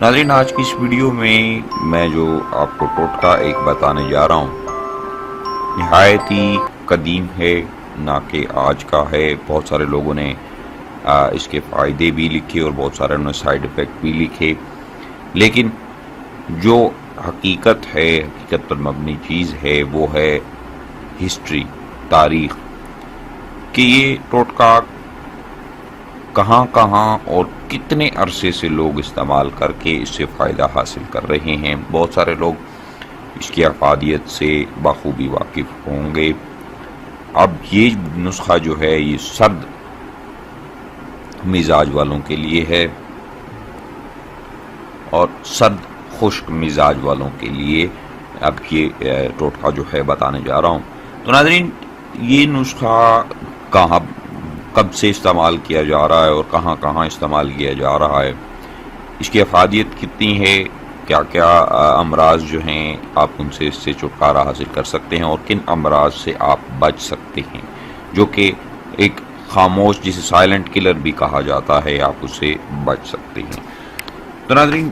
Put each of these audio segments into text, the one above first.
ناظرین، آج کی اس ویڈیو میں جو آپ کو ٹوٹکا ایک بتانے جا رہا ہوں، نہایت ہی قدیم ہے، نہ کہ آج کا ہے۔ بہت سارے لوگوں نے اس کے فائدے بھی لکھے اور بہت سارے انہوں نے سائیڈ افیکٹ بھی لکھے، لیکن جو حقیقت ہے، حقیقت پر مبنی چیز ہے، وہ ہے ہسٹری، تاریخ، کہ یہ ٹوٹکا کہاں کہاں اور کتنے عرصے سے لوگ استعمال کر کے اس سے فائدہ حاصل کر رہے ہیں۔ بہت سارے لوگ اس کی افادیت سے بخوبی واقف ہوں گے۔ اب یہ نسخہ جو ہے یہ سرد مزاج والوں کے لیے ہے اور سرد خشک مزاج والوں کے لیے اب یہ ٹوٹکا جو ہے بتانے جا رہا ہوں۔ تو ناظرین، یہ نسخہ کب سے استعمال کیا جا رہا ہے اور کہاں کہاں استعمال کیا جا رہا ہے، اس کی افادیت کتنی ہے، کیا کیا امراض جو ہیں آپ ان سے اس سے چھٹکارا حاصل کر سکتے ہیں اور کن امراض سے آپ بچ سکتے ہیں، جو کہ ایک خاموش، جسے سائلنٹ کلر بھی کہا جاتا ہے، آپ اس سے بچ سکتے ہیں۔ تو ناظرین،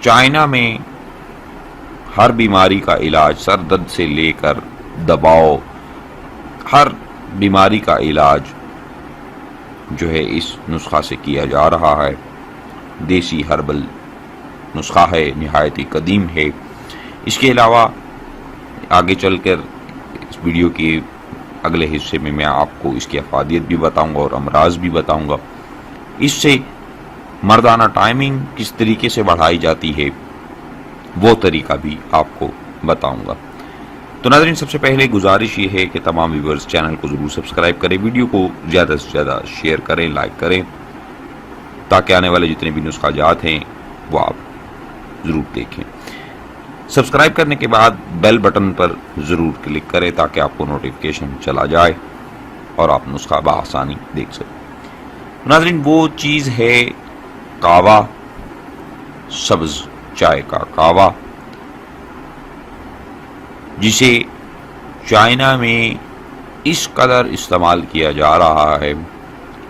چائنا میں ہر بیماری کا علاج، سر درد سے لے کر دباؤ، ہر بیماری کا علاج جو ہے اس نسخہ سے کیا جا رہا ہے۔ دیسی ہربل نسخہ ہے، نہایت ہی قدیم ہے۔ اس کے علاوہ آگے چل کر اس ویڈیو کے اگلے حصے میں آپ کو اس کی افادیت بھی بتاؤں گا اور امراض بھی بتاؤں گا۔ اس سے مردانہ ٹائمنگ کس طریقے سے بڑھائی جاتی ہے وہ طریقہ بھی آپ کو بتاؤں گا۔ تو ناظرین، سب سے پہلے گزارش یہ ہے کہ تمام ویورز چینل کو ضرور سبسکرائب کریں، ویڈیو کو زیادہ سے زیادہ شیئر کریں، لائک کریں، تاکہ آنے والے جتنے بھی نسخہ جات ہیں وہ آپ ضرور دیکھیں۔ سبسکرائب کرنے کے بعد بیل بٹن پر ضرور کلک کریں تاکہ آپ کو نوٹیفیکیشن چلا جائے اور آپ نسخہ بآسانی دیکھ سکیں۔ ناظرین، وہ چیز ہے کاوا، سبز چائے کا کاوا، جسے چائنا میں اس قدر استعمال کیا جا رہا ہے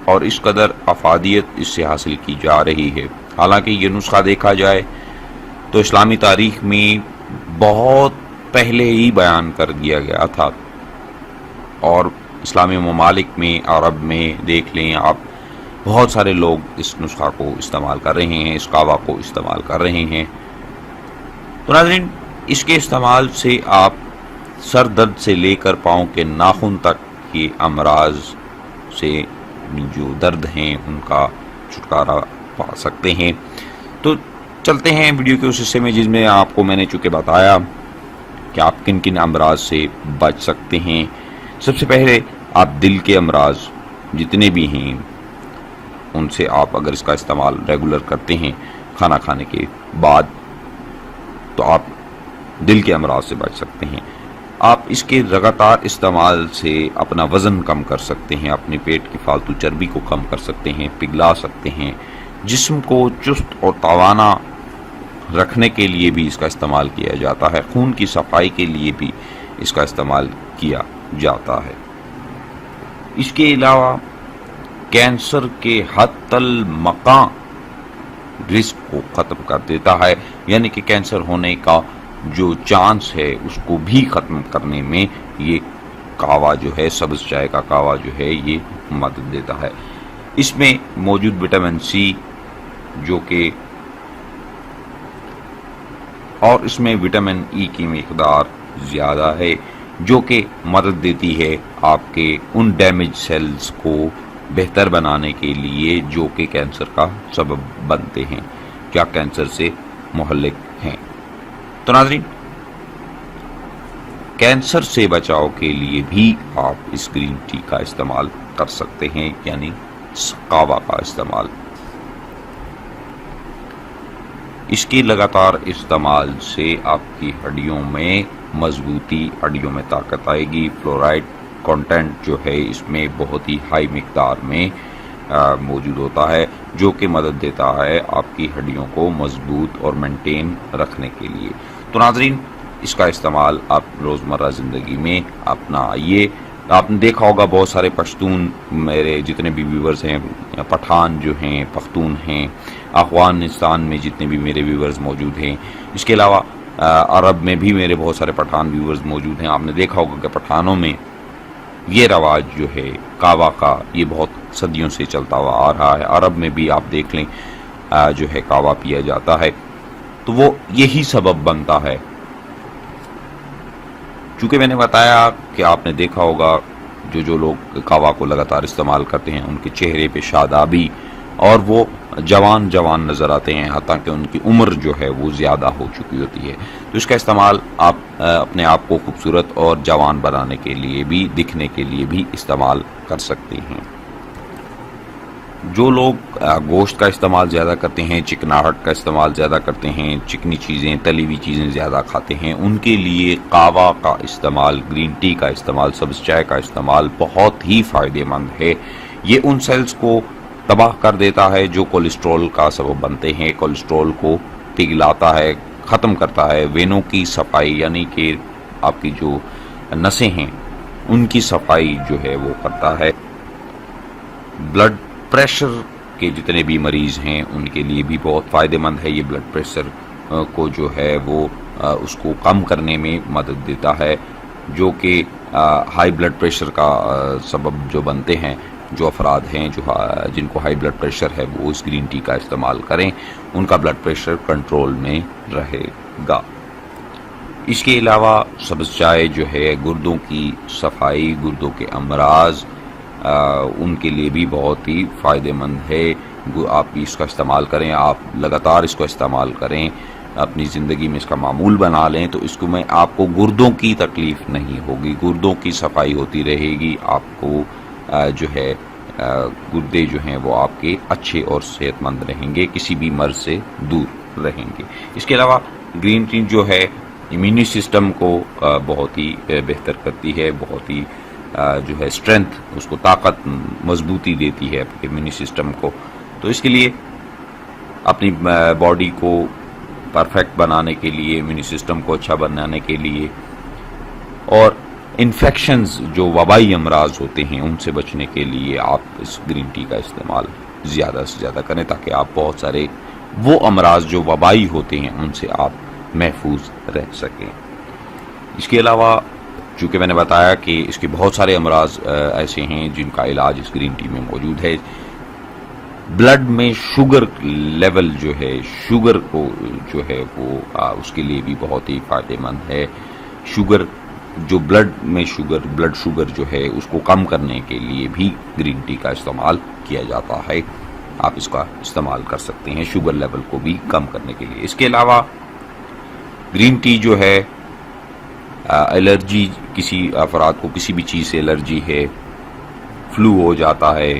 اور اس قدر افادیت اس سے حاصل کی جا رہی ہے۔ حالانکہ یہ نسخہ دیکھا جائے تو اسلامی تاریخ میں بہت پہلے ہی بیان کر دیا گیا تھا، اور اسلامی ممالک میں، عرب میں دیکھ لیں آپ، بہت سارے لوگ اس نسخہ کو استعمال کر رہے ہیں، اس کاوا کو استعمال کر رہے ہیں۔ تو ناظرین، اس کے استعمال سے آپ سر درد سے لے کر پاؤں کے ناخن تک کے امراض سے جو درد ہیں ان کا چھٹکارا پا سکتے ہیں۔ تو چلتے ہیں ویڈیو کے اس حصے میں جس میں آپ کو میں نے چونکہ بتایا کہ آپ کن کن امراض سے بچ سکتے ہیں۔ سب سے پہلے آپ دل کے امراض جتنے بھی ہیں ان سے آپ اگر اس کا استعمال ریگولر کرتے ہیں کھانا کھانے کے بعد، تو آپ دل کے امراض سے بچ سکتے ہیں۔ آپ اس کے لگاتار استعمال سے اپنا وزن کم کر سکتے ہیں، اپنے پیٹ کی فالتو چربی کو کم کر سکتے ہیں، پگھلا سکتے ہیں، جسم کو چست اور توانا رکھنے کے لیے بھی اس کا استعمال کیا جاتا ہے، خون کی صفائی کے لیے بھی اس کا استعمال کیا جاتا ہے۔ اس کے علاوہ کینسر کے حتی المقام رسک کو ختم کر دیتا ہے، یعنی کہ کینسر ہونے کا جو چانس ہے اس کو بھی ختم کرنے میں یہ کاوا جو ہے، سبز چائے کا کاوا جو ہے، یہ مدد دیتا ہے۔ اس میں موجود وٹامن سی جو کہ، اور اس میں وٹامن ای کی مقدار زیادہ ہے جو کہ مدد دیتی ہے آپ کے ان ڈیمیج سیلز کو بہتر بنانے کے لیے جو کہ کینسر کا سبب بنتے ہیں یا کینسر سے مہلک ہیں۔ تو ناظرین، کینسر سے بچاؤ کے لیے بھی آپ اس گرین ٹی کا استعمال کر سکتے ہیں، یعنی کاوا کا استعمال۔ اس کے لگاتار استعمال سے آپ کی ہڈیوں میں مضبوطی، ہڈیوں میں طاقت آئے گی۔ فلورائڈ کانٹینٹ جو ہے اس میں بہت ہی ہائی مقدار میں موجود ہوتا ہے، جو کہ مدد دیتا ہے آپ کی ہڈیوں کو مضبوط اور مینٹین رکھنے کے لیے۔ تو ناظرین، اس کا استعمال آپ روزمرہ زندگی میں اپنائیے آپ نے دیکھا ہوگا بہت سارے پشتون، میرے جتنے بھی ویورز ہیں، پٹھان جو ہیں، پختون ہیں، افغانستان میں جتنے بھی میرے ویورز موجود ہیں، اس کے علاوہ عرب میں بھی میرے بہت سارے پٹھان ویورز موجود ہیں. آپ نے دیکھا ہوگا کہ پٹھانوں میں یہ رواج جو ہے کعوہ کا، یہ بہت صدیوں سے چلتا ہوا آ رہا ہے. عرب میں بھی آپ دیکھ لیں جو ہے کعوہ پیا جاتا ہے. تو وہ یہی سبب بنتا ہے. چونکہ میں نے بتایا کہ آپ نے دیکھا ہوگا جو لوگ کعوہ کو لگاتار استعمال کرتے ہیں ان کے چہرے پہ شادابی اور وہ جوان نظر آتے ہیں، حتیٰ کہ ان کی عمر جو ہے وہ زیادہ ہو چکی ہوتی ہے. تو اس کا استعمال آپ اپنے آپ کو خوبصورت اور جوان بنانے کے لیے بھی، دکھنے کے لیے بھی استعمال کر سکتے ہیں. جو لوگ گوشت کا استعمال زیادہ کرتے ہیں، چکناہٹ کا استعمال زیادہ کرتے ہیں، چکنی چیزیں، تلی ہوئی چیزیں زیادہ کھاتے ہیں، ان کے لیے قہوہ کا استعمال، گرین ٹی کا استعمال، سبز چائے کا استعمال بہت ہی فائدہ مند ہے. یہ ان سیلز کو تباہ کر دیتا ہے جو کولیسٹرول کا سبب بنتے ہیں، کولیسٹرول کو پگھلاتا ہے، ختم کرتا ہے. وینوں کی صفائی، یعنی کہ آپ کی جو نسیں ہیں ان کی صفائی جو ہے وہ کرتا ہے. بلڈ پریشر کے جتنے بھی مریض ہیں ان کے لیے بھی بہت فائدہ مند ہے. یہ بلڈ پریشر کو جو ہے وہ اس کو کم کرنے میں مدد دیتا ہے. جو کہ ہائی بلڈ پریشر کا سبب جو بنتے ہیں، جو افراد ہیں جن کو ہائی بلڈ پریشر ہے وہ اس گرین ٹی کا استعمال کریں، ان کا بلڈ پریشر کنٹرول میں رہے گا. اس کے علاوہ سبز چائے جو ہے گردوں کی صفائی، گردوں کے امراض ان کے لیے بھی بہت ہی فائدہ مند ہے. آپ اس کا استعمال کریں، آپ لگاتار اس کو استعمال کریں، اپنی زندگی میں اس کا معمول بنا لیں تو اس کو میں آپ کو گردوں کی تکلیف نہیں ہوگی، گردوں کی صفائی ہوتی رہے گی. آپ کو جو ہے گردے جو ہیں وہ آپ کے اچھے اور صحت مند رہیں گے، کسی بھی مرض سے دور رہیں گے. اس کے علاوہ گرین ٹی جو ہے امیونی سسٹم کو بہت ہی بہتر کرتی ہے، بہت ہی جو ہے اسٹرینتھ، اس کو طاقت، مضبوطی دیتی ہے امیونی سسٹم کو. تو اس کے لیے اپنی باڈی کو پرفیکٹ بنانے کے لیے، امیونی سسٹم کو اچھا بنانے کے لیے، اور انفیکشنز جو وبائی امراض ہوتے ہیں ان سے بچنے کے لیے آپ اس گرین ٹی کا استعمال زیادہ سے زیادہ کریں، تاکہ آپ بہت سارے وہ امراض جو وبائی ہوتے ہیں ان سے آپ محفوظ رہ سکیں. اس کے علاوہ چونکہ میں نے بتایا کہ اس کے بہت سارے امراض ایسے ہیں جن کا علاج اس گرین ٹی میں موجود ہے. بلڈ میں شوگر لیول جو ہے، شوگر کو جو ہے وہ اس کے لیے بھی بہت ہی فائدہ مند ہے. شوگر جو بلڈ شوگر جو ہے اس کو کم کرنے کے لیے بھی گرین ٹی کا استعمال کیا جاتا ہے. آپ اس کا استعمال کر سکتے ہیں شوگر لیول کو بھی کم کرنے کے لیے. اس کے علاوہ گرین ٹی جو ہے الرجی، کسی افراد کو کسی بھی چیز سے الرجی ہے، فلو ہو جاتا ہے،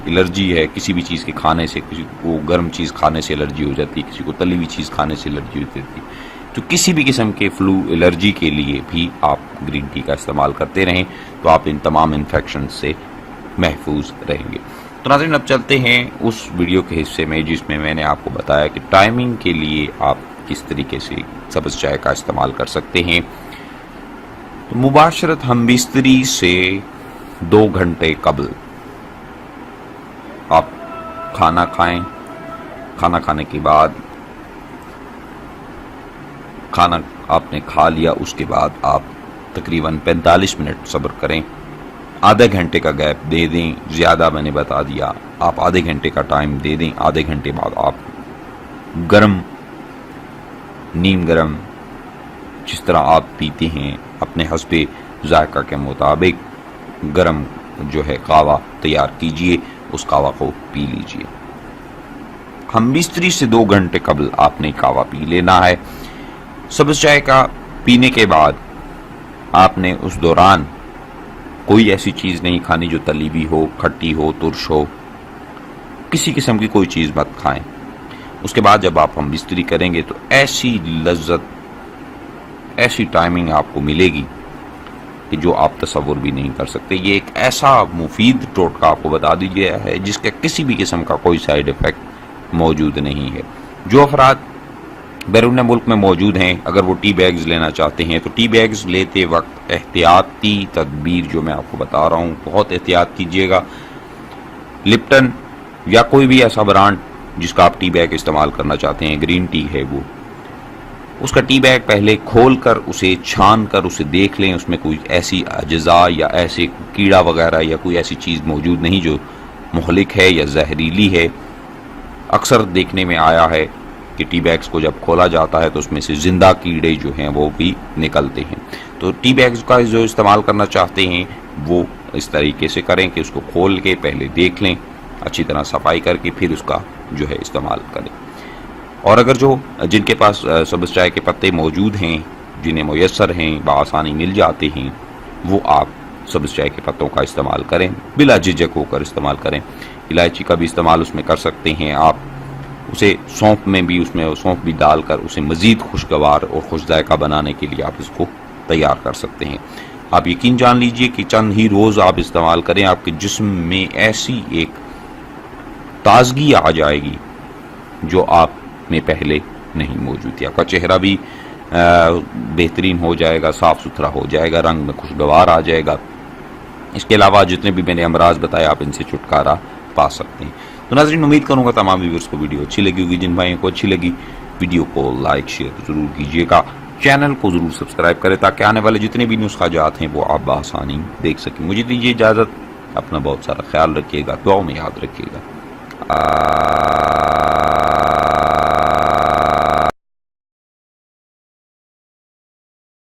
الرجی ہے کسی بھی چیز کے کھانے سے، کسی کو گرم چیز کھانے سے الرجی ہو جاتی ہے، کسی کو تلی ہوئی چیز کھانے سے الرجی ہو جاتی ہے، تو کسی بھی قسم کے فلو الرجی کے لیے بھی آپ گرین ٹی کا استعمال کرتے رہیں تو آپ ان تمام انفیکشن سے محفوظ رہیں گے. تو ناظرین اب چلتے ہیں اس ویڈیو کے حصے میں جس میں میں نے آپ کو بتایا کہ ٹائمنگ کے لیے آپ کس طریقے سے سبز چائے کا استعمال کر سکتے ہیں. تو مباشرت ہم بستری سے 2 گھنٹے قبل آپ کھانا کھائیں. کھانا کھانے کے بعد، کھانا آپ نے کھا لیا اس کے بعد آپ تقریباً 45 منٹ صبر کریں، آدھے گھنٹے کا گیپ دے دیں. زیادہ میں نے بتا دیا، آپ آدھے گھنٹے کا ٹائم دے دیں. آدھے گھنٹے بعد آپ گرم، نیم گرم، جس طرح آپ پیتے ہیں اپنے حسب ذائقہ کے مطابق گرم جو ہے قہوہ تیار کیجئے، اس قہوہ کو پی لیجئے. ہم بستری سے 2 گھنٹے قبل آپ نے قہوہ پی لینا ہے. سبز چائے کا پینے کے بعد آپ نے اس دوران کوئی ایسی چیز نہیں کھانی جو تلی ہوئی ہو، کھٹی ہو، ترش ہو، کسی قسم کی کوئی چیز مت کھائیں. اس کے بعد جب آپ ہم بستری کریں گے تو ایسی لذت، ایسی ٹائمنگ آپ کو ملے گی کہ جو آپ تصور بھی نہیں کر سکتے. یہ ایک ایسا مفید ٹوٹکا آپ کو بتا دیا ہے جس کا کسی بھی قسم کا کوئی سائیڈ ایفیکٹ موجود نہیں ہے. جو افراد بیرون ملک میں موجود ہیں، اگر وہ ٹی بیگز لینا چاہتے ہیں تو ٹی بیگز لیتے وقت احتیاطی تدبیر جو میں آپ کو بتا رہا ہوں بہت احتیاط کیجیے گا۔ لپٹن یا کوئی بھی ایسا برانڈ جس کا آپ ٹی بیگ استعمال کرنا چاہتے ہیں، گرین ٹی ہے وہ، اس کا ٹی بیگ پہلے کھول کر اسے چھان کر اسے دیکھ لیں، اس میں کوئی ایسی اجزاء یا ایسے کیڑا وغیرہ یا کوئی ایسی چیز موجود نہیں جو مہلک ہے یا زہریلی ہے۔ اکثر دیکھنے میں آیا ہے کہ ٹی بیگز کو جب کھولا جاتا ہے تو اس میں سے زندہ کیڑے جو ہیں وہ بھی نکلتے ہیں۔ تو ٹی بیگز کا جو استعمال کرنا چاہتے ہیں وہ اس طریقے سے کریں کہ اس کو کھول کے پہلے دیکھ لیں، اچھی طرح صفائی کر کے پھر اس کا جو ہے استعمال کریں۔ اور اگر جن کے پاس سبز چائے کے پتے موجود ہیں، جنہیں میسر ہیں، بآسانی مل جاتے ہیں، وہ آپ سبز چائے کے پتوں کا استعمال کریں، بلا جھجک ہو کر استعمال کریں۔ الائچی کا بھی استعمال اس میں کر سکتے ہیں آپ، اسے سونف بھی ڈال کر اسے مزید خوشگوار اور خوش ذائقہ بنانے کے لیے آپ اس کو تیار کر سکتے ہیں۔ آپ یقین جان لیجئے کہ چند ہی روز آپ استعمال کریں، آپ کے جسم میں ایسی ایک تازگی آ جائے گی جو آپ میں پہلے نہیں موجود تھی۔ آپ کا چہرہ بھی بہترین ہو جائے گا، صاف ستھرا ہو جائے گا، رنگ میں خوشگوار آ جائے گا۔ اس کے علاوہ جتنے بھی میں نے امراض بتائے آپ ان سے چھٹکارا پا سکتے ہیں۔ تو ناظرین، امید کروں گا تمام ویورز کو ویڈیو اچھی لگی ہوگی۔ جن بھائیوں کو اچھی لگی ویڈیو کو لائک شیئر ضرور کیجیے گا، چینل کو ضرور سبسکرائب کریں تاکہ آنے والے جتنے بھی نسخہ جات ہیں وہ آپ بآسانی دیکھ سکیں۔ مجھے دیجیے اجازت، اپنا بہت سارا خیال رکھیے گا، دعاؤں میں یاد رکھیے گا۔